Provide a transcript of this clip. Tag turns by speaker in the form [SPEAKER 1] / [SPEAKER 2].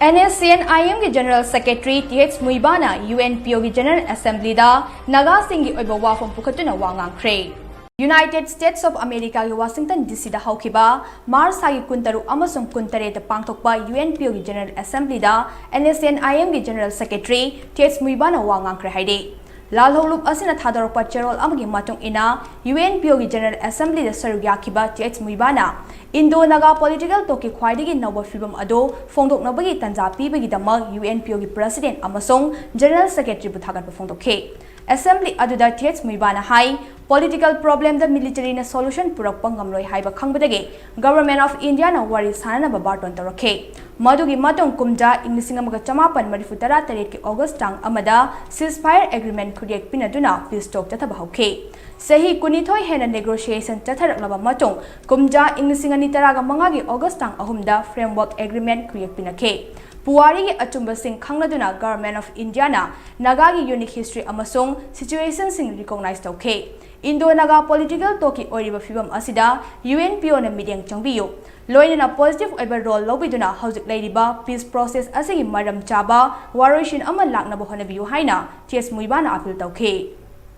[SPEAKER 1] MAMI की general secretary Muivah na Unpo की general assembly दा नागा सिंह की ओइबा वाफम पुखतुना वा ngangkhre United States of America की Washington DC दा हौखिबा मार्च सागी कुंतरु अमसुंग कुंतरे दा पांगथोकपा UNPO की जनरल असेंबली दा MAMI की जनरल सेक्रेटरी Muivah na वा ngangkhre हाइदे लाल हौलुप असिना थादरपा चेरोल अमगी मतुंग इना UNPO की जनरल असेंबली दा सरुक याखिबा Muivah na Indo Naga political talks ख्वाइदगी नव फिल्म अदो फोंदोकनबगी तंजा पीबगीदमक UNPO की प्रेसिडेंट अमसुंग जनरल सेक्रेटरी बु थागतप फोंदोखे असेंबली अदुदा Muivah na हाई पॉलिटिकल प्रॉब्लम द मिलिटरी ना सॉल्यूशन पुरकपा ngamloi हाइबा खंगबदगे गवर्नमेंट ऑफ इंडिया ना वारी सानना बाटोन तोरखे मधुगी मतुंग कुमजा ing 1943 की अगस्त टांग अमदा सीजफायर एग्रीमेंट खुदियक पिनदुना पीस टॉक चथबा हौखे सही कुनिथोय हेना नेगोशिएशन चथरकलबा मतुंग कुमजा ing 1935 की अगस्त टांग अहुमदा फ्रेमवर्क एग्रीमेंट खुदियक पिनखे पुवारी की अचुंबा सिंह खंगनदुना गवर्नमेंट ऑफ इंडिया ना नागा की यूनिक हिस्ट्री अमसुंग सिचुएशन सिंह रिकॉग्नाइज तौखे इंडो नागा पॉलिटिकल टोकी ओरिबा फिबम असिदा UNPO ना मीडियम चंबियो लोइना पॉजिटिव ओइबा रोल लौबिदुना हौजिक लैरिबा पीस प्रोसेस असिगी मरम चाबा वारोइशिन अमा लाकनबा होनबियो हाइना Muivah ना अपील तौखे